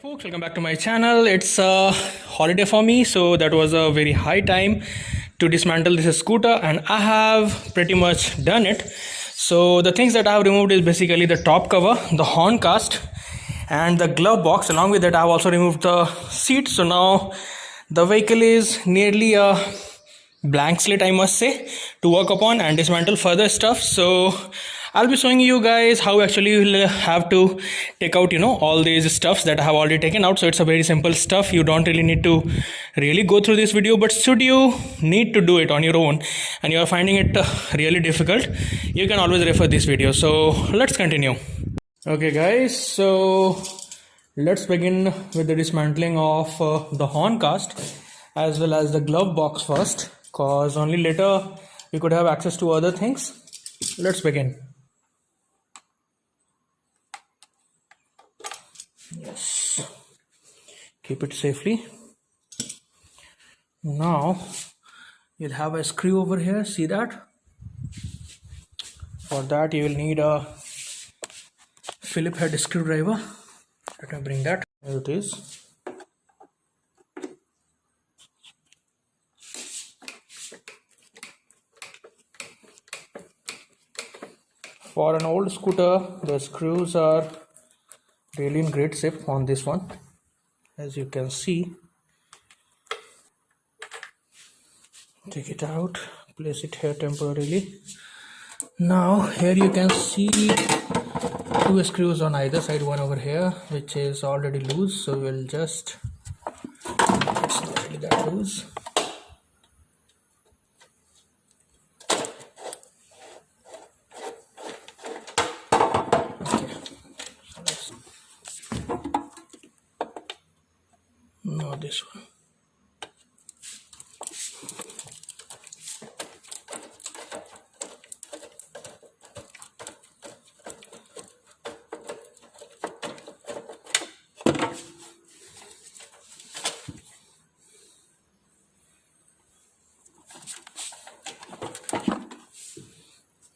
folks, welcome back to my channel. It's a holiday for me, so that was a very high time to dismantle this scooter, and I have pretty much done it. So the things that I have removed is basically the top cover, the horn cast, and the glove box. Along with that, I have also removed the seat. So now the vehicle is nearly a blank slate, I must say, to work upon and dismantle further stuff. So I'll be showing you guys how actually you'll have to take out all these stuffs that I have already taken out. So it's a very simple stuff. You don't really need to really go through this video, but should you need to do it on your own and you are finding it really difficult, you can always refer this video. So let's continue. Okay guys, so let's begin with the dismantling of the horn cast as well as the glove box first, cause only later we could have access to other things. Let's begin. Yes, keep it safely. Now you'll have a screw over here, see that? For that you will need a Phillips head screwdriver. Let me bring that. Here it is. For an old scooter, the screws are really in great shape on this one, as you can see. Take it out, place it here temporarily. Now here you can see two screws on either side, one over here which is already loose, so we'll just, it's not really that loose. Now this one.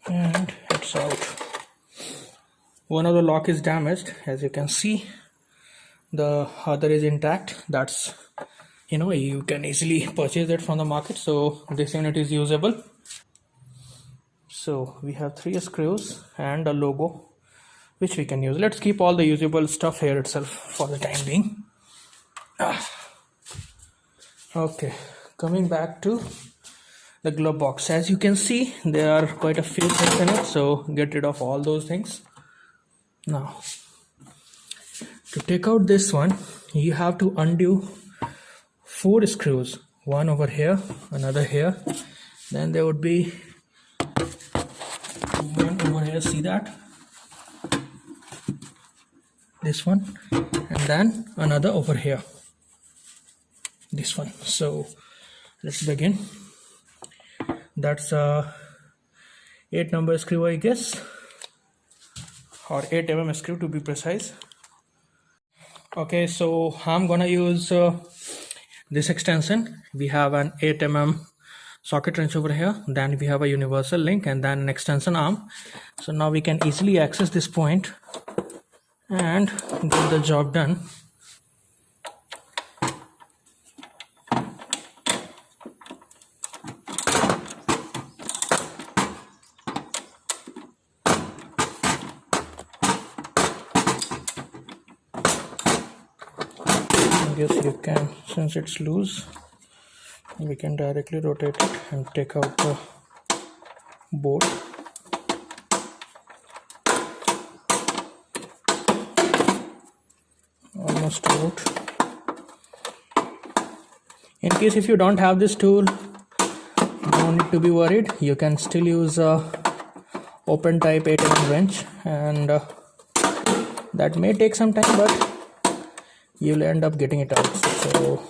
And it's out. One of the lock is damaged, as you can see. The other is intact. That's, you can easily purchase it from the market, so this unit is usable. So we have 3 screws and a logo which we can use. Let's keep all the usable stuff here itself for the time being. Okay, coming back to the glove box. As you can see, there are quite a few things in it, so get rid of all those things. Now to take out this one, you have to undo 4 screws, one over here, another here, then there would be one over here, see that, this one, and then another over here, this one. So let's begin. That's a 8 number screw, I guess, or 8 mm screw to be precise. Okay, so I'm gonna use this extension. We have an 8 mm socket wrench over here, then we have a universal link, and then an extension arm. So now we can easily access this point and get the job done. Yes, you can, since it's loose, we can directly rotate it and take out the bolt. Almost out. In case if you don't have this tool, you don't need to be worried. You can still use a open type 8 mm wrench, and that may take some time, but you'll end up getting it out. So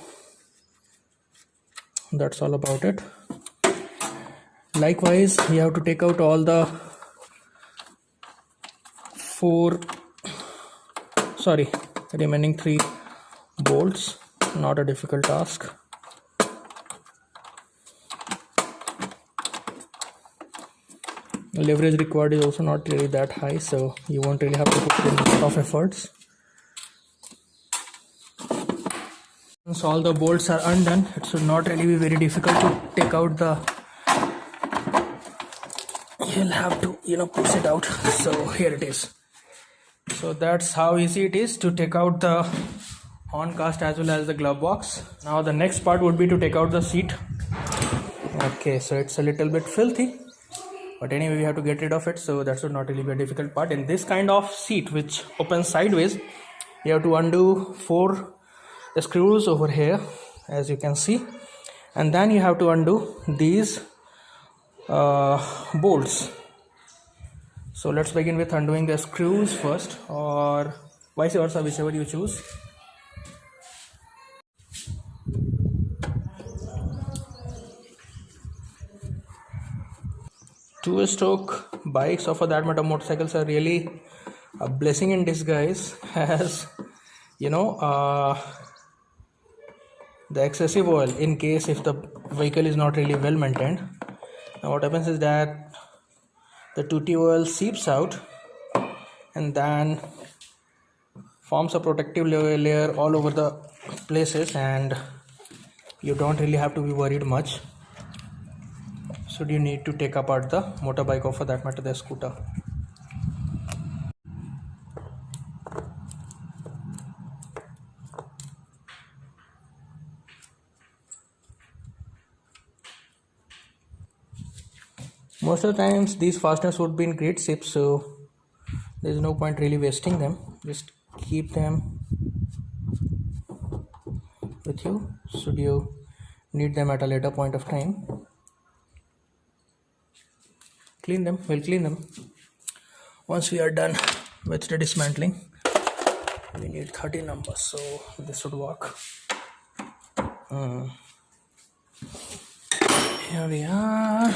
that's all about it. Likewise, you have to take out all the remaining 3 bolts. Not a difficult task. Leverage required is also not really that high, so you won't really have to put in a lot of efforts. Once all the bolts are undone, it should not really be very difficult to take out the, you'll have to push it out. So here it is. So that's how easy it is to take out the horn cast as well as the glove box. Now the next part would be to take out the seat. Okay, so it's a little bit filthy, but anyway we have to get rid of it, so that should not really be a difficult part. In this kind of seat which opens sideways, you have to undo 4 screws over here, as you can see, and then you have to undo these bolts. So let's begin with undoing the screws first, or vice versa, whichever you choose. Two-stroke bikes, or for that matter motorcycles, are really a blessing in disguise, as the excessive oil, in case if the vehicle is not really well maintained. Now what happens is that the tutti oil seeps out and then forms a protective layer all over the places, and you don't really have to be worried much should you need to take apart the motorbike, or for that matter the scooter. Most of the times these fasteners would be in great shape, so there's no point really wasting them. Just keep them with you should you need them at a later point of time. We'll clean them once we are done with the dismantling. We need 30 numbers, so this should work. Here we are.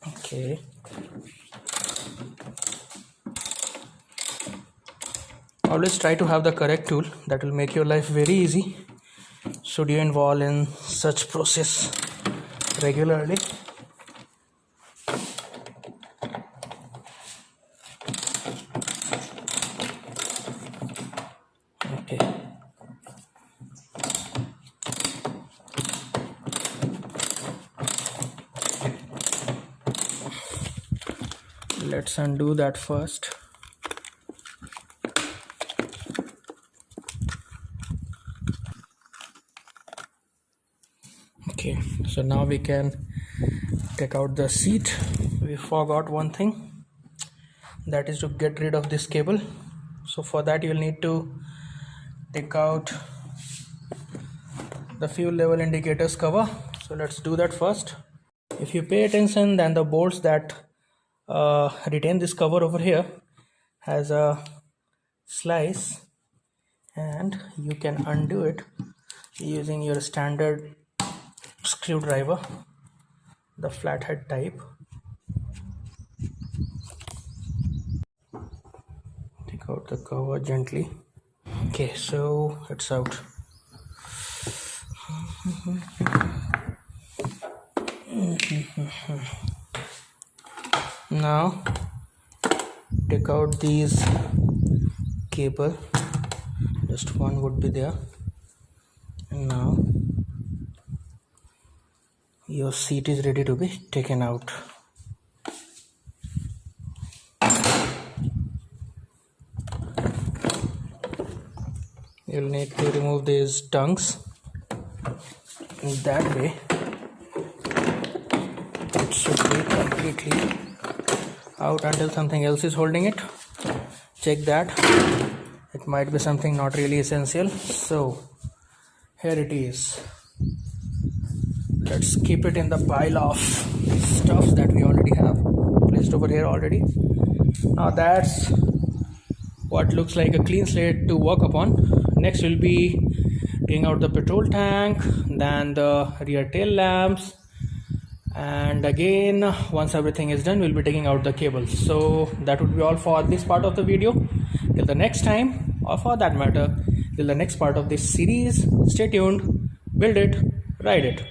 Okay. Always try to have the correct tool. That will make your life very easy should you involve in such process regularly. Okay. Let's undo that first. Okay, so now we can take out the seat. We forgot one thing, that is to get rid of this cable. So for that you'll need to take out the fuel level indicators cover. So let's do that first. If you pay attention, then the bolts that retain this cover over here has a slice, and you can undo it using your standard screwdriver, the flathead type. Take out the cover gently. Okay, so it's out. Now take out these cable, just one would be there, and now your seat is ready to be taken out. You'll need to remove these tongues. In that way it should be completely out until something else is holding it. Check that, it might be something not really essential. So here it is. Let's keep it in the pile of stuff that we already have placed over here already. Now that's what looks like a clean slate to work upon. Next we'll be taking out the petrol tank, then the rear tail lamps, and again once everything is done we'll be taking out the cables. So that would be all for this part of the video. Till the next time, or for that matter till the next part of this series, stay tuned, build it, ride it.